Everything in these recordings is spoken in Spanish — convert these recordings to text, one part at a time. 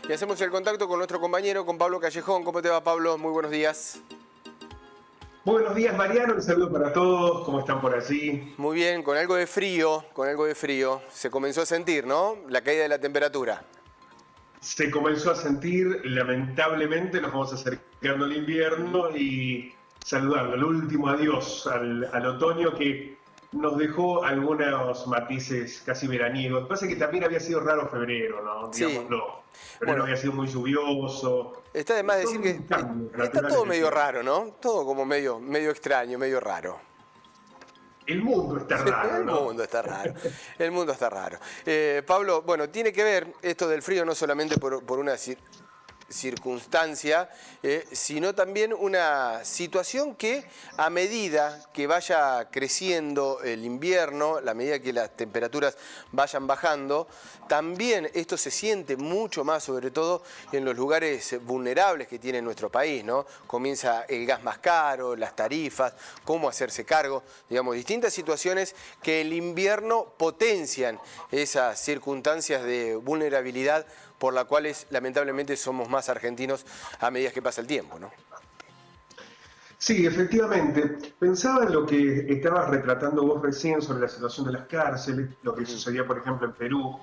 Y hacemos el contacto con nuestro compañero, con Pablo Callejón. ¿Cómo te va, Pablo? Muy buenos días. Muy buenos días, Mariano. Un saludo para todos. ¿Cómo están por allí? Muy bien, con algo de frío, Se comenzó a sentir, ¿no? La caída de la temperatura. Se comenzó a sentir, lamentablemente, nos vamos acercando al invierno y saludando el último adiós al otoño que nos dejó algunos matices casi veraniegos. Lo que pasa es que también había sido raro febrero, ¿no? Sí. Digámoslo. Pero Bueno, no había sido muy lluvioso. está de más decir que está todo medio raro, ¿no? Todo como medio extraño, medio raro. El mundo está raro, ¿no? El mundo está raro. El mundo está raro. Pablo, bueno, tiene que ver esto del frío no solamente por una circunstancia, sino también una situación que a medida que vaya creciendo el invierno, a medida que las temperaturas vayan bajando, también esto se siente mucho más, sobre todo en los lugares vulnerables que tiene nuestro país, ¿no? Comienza el gas más caro, las tarifas, cómo hacerse cargo, digamos, distintas situaciones que el invierno potencian esas circunstancias de vulnerabilidad por las cuales lamentablemente somos más argentinos a medida que pasa el tiempo, ¿no? Sí, efectivamente. Pensaba en lo que estabas retratando vos recién sobre la situación de las cárceles, lo que sucedía, por ejemplo, en Perú.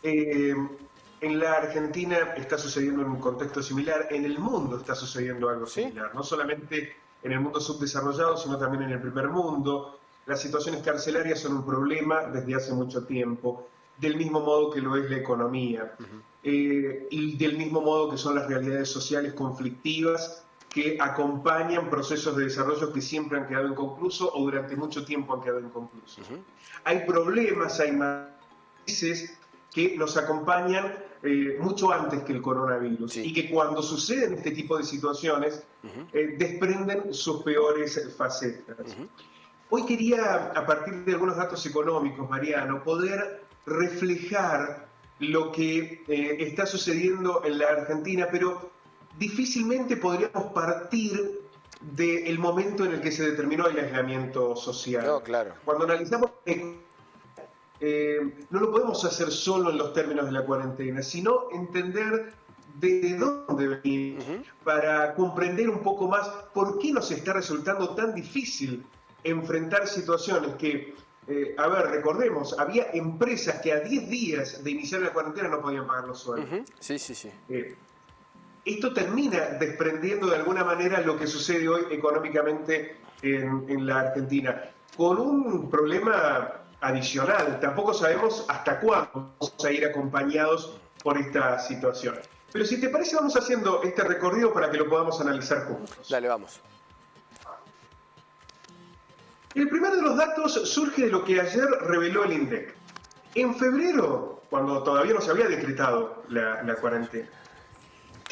En la Argentina está sucediendo en un contexto similar, en el mundo está sucediendo algo similar, no solamente en el mundo subdesarrollado, sino también en el primer mundo. Las situaciones carcelarias son un problema desde hace mucho tiempo, del mismo modo que lo es la economía, y del mismo modo que son las realidades sociales conflictivas que acompañan procesos de desarrollo que siempre han quedado inconclusos o durante mucho tiempo han quedado inconclusos. Hay problemas, hay matices que nos acompañan mucho antes que el coronavirus y que cuando suceden este tipo de situaciones desprenden sus peores facetas. Hoy quería, a partir de algunos datos económicos, Mariano, poder reflejar lo que está sucediendo en la Argentina, pero difícilmente podríamos partir del momento en el que se determinó el aislamiento social. No, claro. Cuando analizamos, no lo podemos hacer solo en los términos de la cuarentena, sino entender de dónde venimos para comprender un poco más por qué nos está resultando tan difícil enfrentar situaciones que, a ver, recordemos, había empresas que a 10 días de iniciar la cuarentena no podían pagar los sueldos. Sí. Esto termina desprendiendo de alguna manera lo que sucede hoy económicamente en la Argentina, con un problema adicional. Tampoco sabemos hasta cuándo vamos a ir acompañados por esta situación. Pero si te parece, vamos haciendo este recorrido para que lo podamos analizar juntos. Dale, vamos. El primero de los datos surge de lo que ayer reveló el INDEC. En febrero, cuando todavía no se había decretado la cuarentena,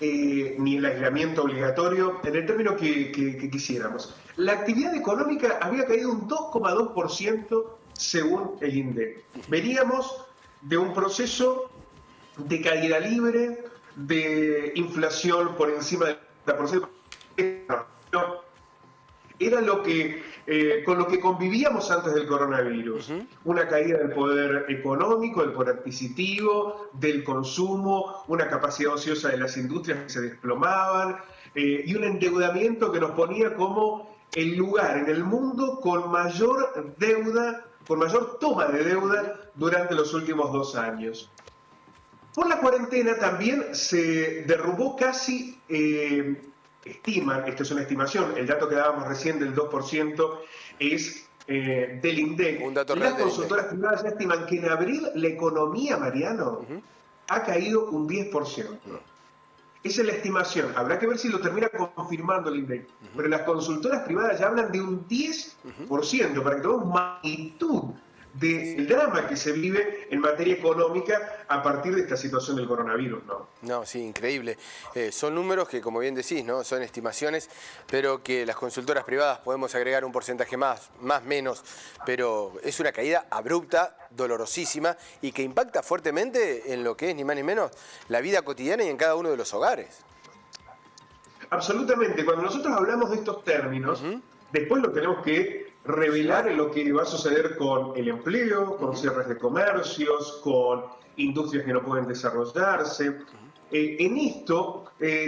ni el aislamiento obligatorio, en el término que quisiéramos, la actividad económica había caído un 2,2% según el INDEC. Veníamos de un proceso de caída libre, de inflación por encima del 40%. Era lo que, con lo que convivíamos antes del coronavirus. Una caída del poder económico, del poder adquisitivo, del consumo, una capacidad ociosa de las industrias que se desplomaban, y un endeudamiento que nos ponía como el lugar en el mundo con mayor deuda, con mayor toma de deuda durante los últimos 2 años. Por la cuarentena también se derrumbó casi... estiman, esto es una estimación, el dato que dábamos recién del 2% es del INDEC. Un dato Las real consultoras privadas ya estiman que en abril la economía, Mariano, ha caído un 10%. Esa es la estimación. Habrá que ver si lo termina confirmando el INDEC. Pero las consultoras privadas ya hablan de un 10%, para que tengamos magnitud del drama que se vive en materia económica a partir de esta situación del coronavirus, ¿no? No, sí, increíble. Son números que, como bien decís, ¿no? Son estimaciones, pero que las consultoras privadas podemos agregar un porcentaje más, menos, pero es una caída abrupta, dolorosísima y que impacta fuertemente en lo que es, ni más ni menos, la vida cotidiana y en cada uno de los hogares. Absolutamente. Cuando nosotros hablamos de estos términos, después lo tenemos que revelar lo que va a suceder con el empleo, con cierres de comercios, con industrias que no pueden desarrollarse. En esto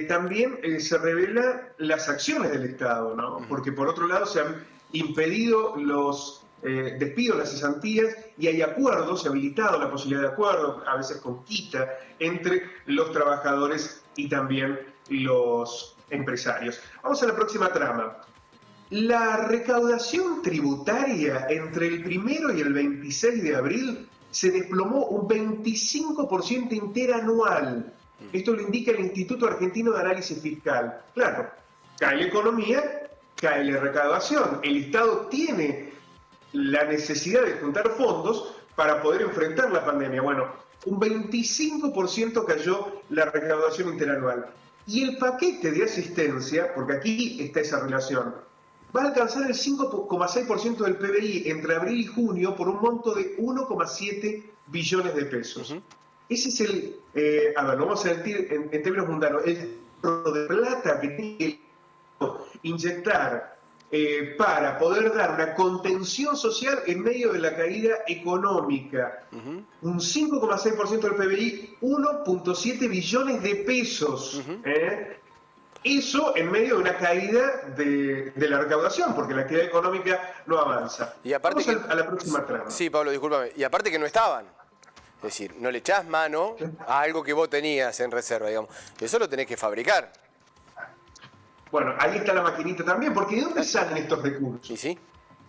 también se revelan las acciones del Estado, ¿no? Porque por otro lado se han impedido los despidos, las cesantías, y hay acuerdos, se ha habilitado la posibilidad de acuerdos, a veces con quita, entre los trabajadores y también los empresarios. Vamos a la próxima trama. La recaudación tributaria entre el 1 y el 26 de abril se desplomó un 25% interanual. Esto lo indica el Instituto Argentino de Análisis Fiscal. Claro, cae la economía, cae la recaudación. El Estado tiene la necesidad de juntar fondos para poder enfrentar la pandemia. Bueno, un 25% cayó la recaudación interanual. Y el paquete de asistencia, porque aquí está esa relación, va a alcanzar el 5,6% del PBI entre abril y junio por un monto de 1,7 billones de pesos. Ese es el, a ver, lo vamos a decir en términos mundanos, el de plata que tiene que inyectar para poder dar una contención social en medio de la caída económica. Un 5,6% del PBI, 1,7 billones de pesos. Eso en medio de una caída de la recaudación, porque la actividad económica no avanza. Y aparte Vamos a la próxima trama. Sí, Pablo, discúlpame. Y aparte que no estaban. Es decir, no le echás mano a algo que vos tenías en reserva, digamos. Eso lo tenés que fabricar. Bueno, ahí está la maquinita también, porque ¿de dónde salen estos recursos? ¿Y sí?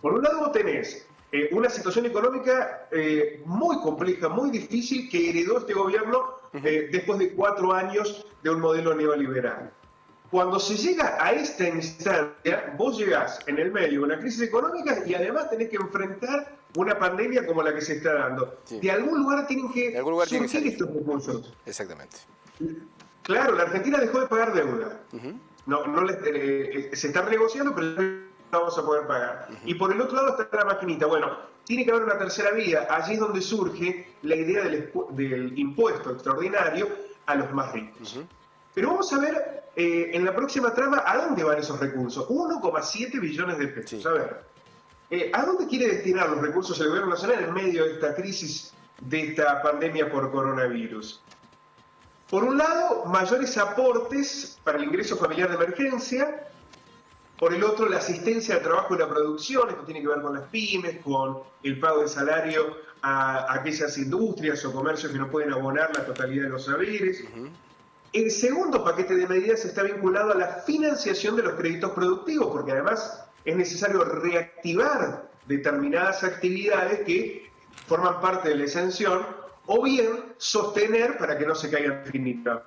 Por un lado vos tenés una situación económica muy compleja, muy difícil, que heredó este gobierno después de 4 años de un modelo neoliberal. Cuando se llega a esta instancia, vos llegás en el medio de una crisis económica y además tenés que enfrentar una pandemia como la que se está dando. Sí. De algún lugar tienen que surgir estos recursos. Exactamente. Claro, la Argentina dejó de pagar deuda. Se está renegociando, pero no vamos a poder pagar. Y por el otro lado está la maquinita. Bueno, tiene que haber una tercera vía. Allí es donde surge la idea del impuesto extraordinario a los más ricos. Pero vamos a ver en la próxima trama a dónde van esos recursos. 1,7 billones de pesos. Sí. A ver, ¿a dónde quiere destinar los recursos el gobierno nacional en medio de esta crisis, de esta pandemia por coronavirus? Por un lado, mayores aportes para el ingreso familiar de emergencia. Por el otro, la asistencia al trabajo y la producción. Esto tiene que ver con las pymes, con el pago de salario a aquellas industrias o comercios que no pueden abonar la totalidad de los saberes. El segundo paquete de medidas está vinculado a la financiación de los créditos productivos, porque además es necesario reactivar determinadas actividades que forman parte de la exención, o bien sostener para que no se caigan definitivamente.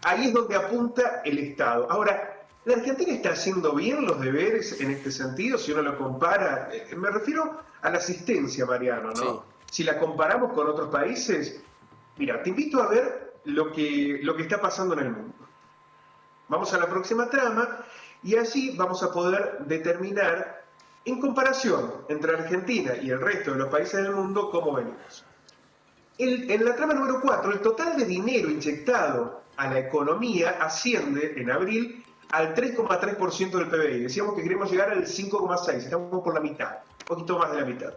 Ahí es donde apunta el Estado. Ahora, ¿la Argentina está haciendo bien los deberes en este sentido? Si uno lo compara, me refiero a la asistencia, Mariano, ¿no? Sí. Si la comparamos con otros países, mira, te invito a ver lo que está pasando en el mundo. Vamos a la próxima trama y allí vamos a poder determinar, en comparación entre Argentina y el resto de los países del mundo, cómo venimos. En la trama número 4, el total de dinero inyectado a la economía asciende en abril al 3,3% del PBI. Decíamos que queremos llegar al 5,6%, estamos por la mitad, un poquito más de la mitad.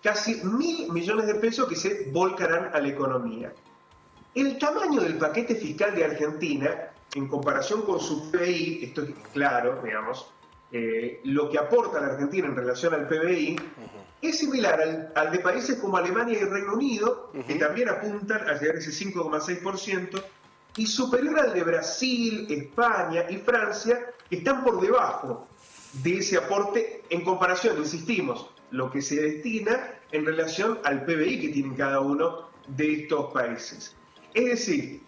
Casi 1.000 millones de pesos que se volcarán a la economía. El tamaño del paquete fiscal de Argentina, en comparación con su PBI, esto es claro, digamos, lo que aporta la Argentina en relación al PBI, es similar al de países como Alemania y Reino Unido, que también apuntan a llegar a ese 5,6%, y superior al de Brasil, España y Francia, que están por debajo de ese aporte en comparación, insistimos, lo que se destina en relación al PBI que tienen cada uno de estos países. Es decir,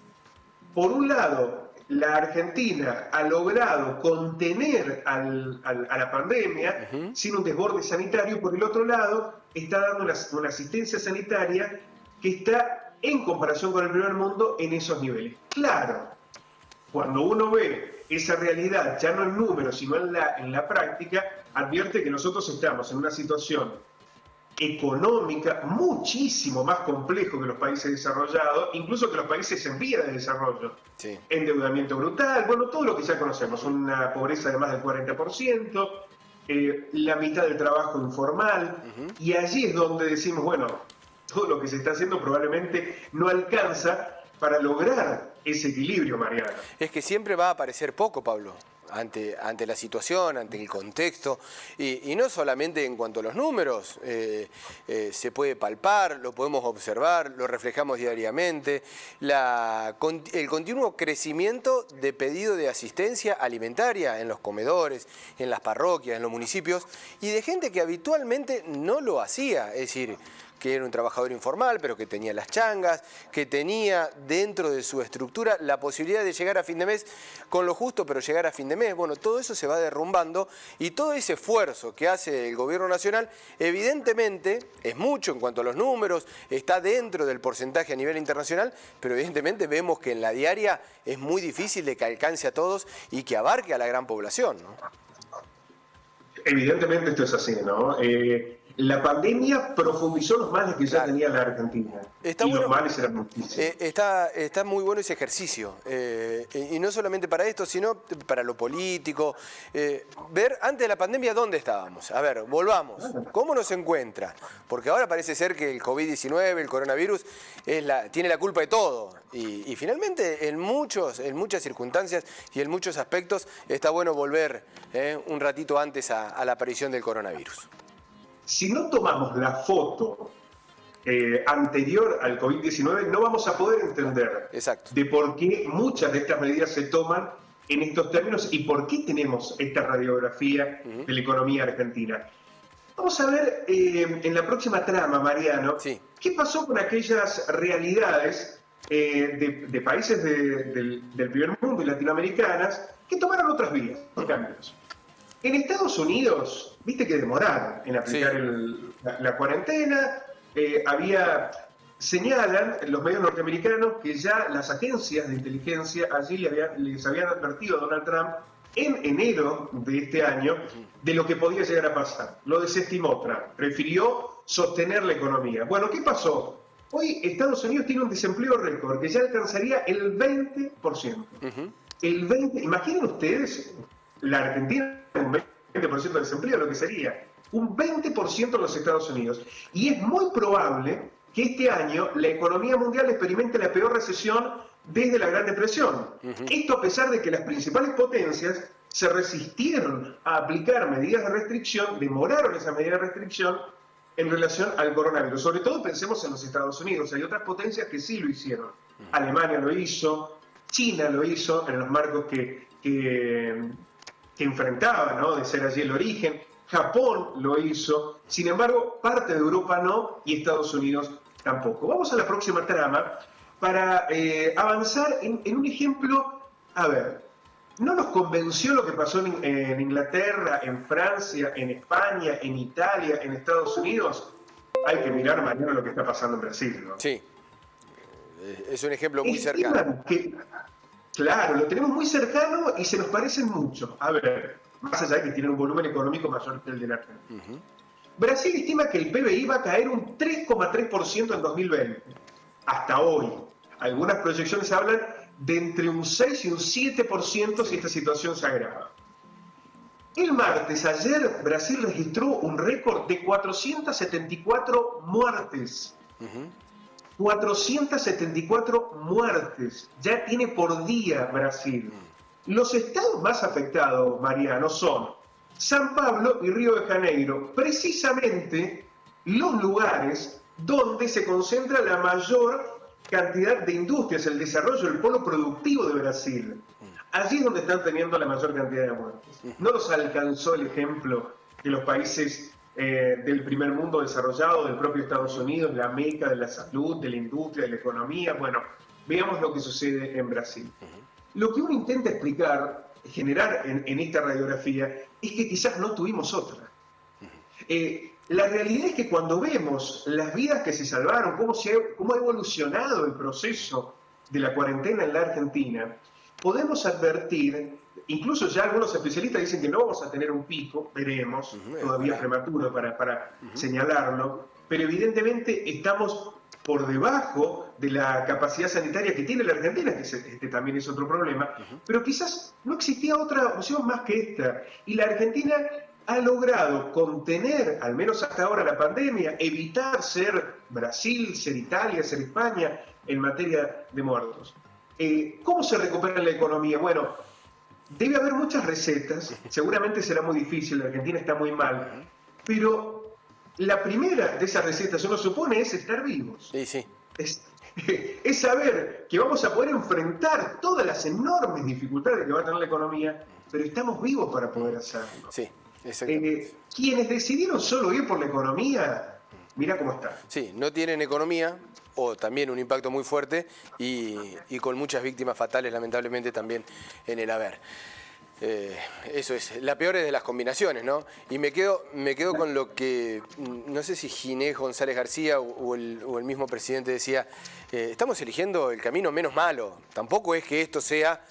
por un lado, la Argentina ha logrado contener a la pandemia sin un desborde sanitario, por el otro lado, está dando una asistencia sanitaria que está en comparación con el primer mundo en esos niveles. Claro, cuando uno ve esa realidad, ya no en números, sino en la práctica, advierte que nosotros estamos en una situación económica muchísimo más complejo que los países desarrollados, incluso que los países en vía de desarrollo. Sí. Endeudamiento brutal, bueno, todo lo que ya conocemos, una pobreza de más del 40%, la mitad del trabajo informal, y allí es donde decimos, bueno, todo lo que se está haciendo probablemente no alcanza para lograr ese equilibrio, Mariano. Es que siempre va a aparecer poco, Pablo, ante la situación, ante el contexto, y no solamente en cuanto a los números, se puede palpar, lo podemos observar, lo reflejamos diariamente, el continuo crecimiento de pedido de asistencia alimentaria en los comedores, en las parroquias, en los municipios, y de gente que habitualmente no lo hacía, es decir, que era un trabajador informal, pero que tenía las changas, que tenía dentro de su estructura la posibilidad de llegar a fin de mes con lo justo, pero llegar a fin de mes. Bueno, todo eso se va derrumbando y todo ese esfuerzo que hace el gobierno nacional, evidentemente, es mucho en cuanto a los números, está dentro del porcentaje a nivel internacional, pero evidentemente vemos que en la diaria es muy difícil de que alcance a todos y que abarque a la gran población, ¿no? Evidentemente esto es así, ¿no? La pandemia profundizó los males que ya tenía la Argentina. Los males eran muchísimos. Está muy bueno ese ejercicio. Y no solamente para esto, sino para lo político. Ver antes de la pandemia dónde estábamos. A ver, volvamos. ¿Cómo nos encuentra? Porque ahora parece ser que el COVID-19, el coronavirus, tiene la culpa de todo. Y finalmente, en muchas circunstancias y en muchos aspectos, está bueno volver un ratito antes a la aparición del coronavirus. Si no tomamos la foto anterior al COVID-19, no vamos a poder entender de por qué muchas de estas medidas se toman en estos términos y por qué tenemos esta radiografía de la economía argentina. Vamos a ver en la próxima trama, Mariano, qué pasó con aquellas realidades de países del primer mundo y latinoamericanas que tomaron otras vías, cambios. En Estados Unidos, viste que demoraron en aplicar la cuarentena, señalan los medios norteamericanos que ya las agencias de inteligencia allí les habían advertido a Donald Trump en enero de este año de lo que podía llegar a pasar. Lo desestimó Trump, prefirió sostener la economía. Bueno, ¿qué pasó? Hoy Estados Unidos tiene un desempleo récord que ya alcanzaría el 20%. El 20%, imaginen ustedes, la Argentina un 20% de desempleo, lo que sería un 20% en los Estados Unidos. Y es muy probable que este año la economía mundial experimente la peor recesión desde la Gran Depresión. Esto a pesar de que las principales potencias se resistieron a aplicar medidas de restricción, demoraron esas medidas de restricción en relación al coronavirus. Sobre todo pensemos en los Estados Unidos. Hay otras potencias que sí lo hicieron. Alemania lo hizo, China lo hizo en los marcos que enfrentaba, ¿no? De ser allí el origen. Japón lo hizo. Sin embargo, parte de Europa no y Estados Unidos tampoco. Vamos a la próxima trama para avanzar en un ejemplo. A ver, ¿no nos convenció lo que pasó en Inglaterra, en Francia, en España, en Italia, en Estados Unidos? Hay que mirar mañana lo que está pasando en Brasil, ¿no? Sí, es un ejemplo muy cercano. Claro, lo tenemos muy cercano y se nos parecen mucho. A ver, más allá de que tienen un volumen económico mayor que el de la Argentina. Brasil estima que el PBI va a caer un 3,3% en 2020. Hasta hoy. Algunas proyecciones hablan de entre un 6 y un 7% si esta situación se agrava. El martes, ayer, Brasil registró un récord de 474 muertes. 474 muertes. Ya tiene por día Brasil. Los estados más afectados, Mariano, son San Pablo y Río de Janeiro. Precisamente los lugares donde se concentra la mayor cantidad de industrias, el desarrollo, el polo productivo de Brasil. Allí es donde están teniendo la mayor cantidad de muertes. No los alcanzó el ejemplo de los países del primer mundo desarrollado, del propio Estados Unidos, la meca de la salud, de la industria, de la economía. Bueno, veamos lo que sucede en Brasil. Lo que uno intenta explicar, generar en esta radiografía, es que quizás no tuvimos otra. La realidad es que cuando vemos las vidas que se salvaron, cómo ha evolucionado el proceso de la cuarentena en la Argentina, podemos advertir, incluso ya algunos especialistas dicen que no vamos a tener un pico, veremos, todavía es prematuro para señalarlo, pero evidentemente estamos por debajo de la capacidad sanitaria que tiene la Argentina, que este también es otro problema, pero quizás no existía otra opción más que esta, y la Argentina ha logrado contener, al menos hasta ahora, la pandemia, evitar ser Brasil, ser Italia, ser España, en materia de muertos. ¿Cómo se recupera la economía? Bueno, debe haber muchas recetas, seguramente será muy difícil, la Argentina está muy mal, pero la primera de esas recetas, uno supone, es estar vivos. Sí, sí. Es saber que vamos a poder enfrentar todas las enormes dificultades que va a tener la economía, pero estamos vivos para poder hacerlo. Sí, exactamente. Quienes decidieron solo ir por la economía, mira cómo está. Sí, no tienen economía, o también un impacto muy fuerte, y con muchas víctimas fatales, lamentablemente, también en el haber. Eso es, la peor es de las combinaciones, ¿no? Y me quedo con lo que, no sé si Ginés González García o el mismo presidente decía, estamos eligiendo el camino menos malo, tampoco es que esto sea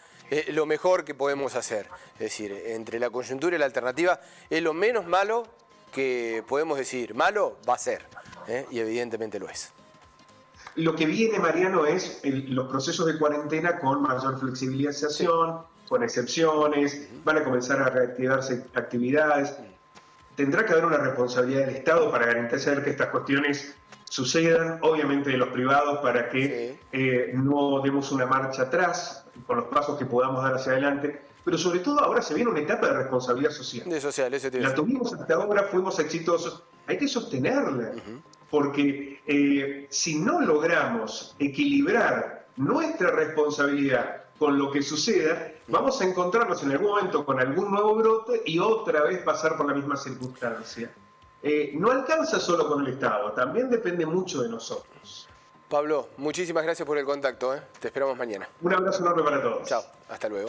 lo mejor que podemos hacer. Es decir, entre la coyuntura y la alternativa, es lo menos malo que podemos decir. Malo va a ser, y evidentemente lo es. Lo que viene, Mariano, es los procesos de cuarentena con mayor flexibilización, con excepciones, van a comenzar a reactivarse actividades. Tendrá que haber una responsabilidad del Estado para garantizar que estas cuestiones sucedan, obviamente de los privados, para que no demos una marcha atrás con los pasos que podamos dar hacia adelante, pero sobre todo ahora se viene una etapa de responsabilidad social. De social, eso te La tuvimos hasta ahora, fuimos exitosos, hay que sostenerla, porque si no logramos equilibrar nuestra responsabilidad con lo que suceda, vamos a encontrarnos en algún momento con algún nuevo brote y otra vez pasar por la misma circunstancia. No alcanza solo con el Estado, también depende mucho de nosotros. Pablo, muchísimas gracias por el contacto. Te esperamos mañana. Un abrazo enorme para todos. Chao, hasta luego.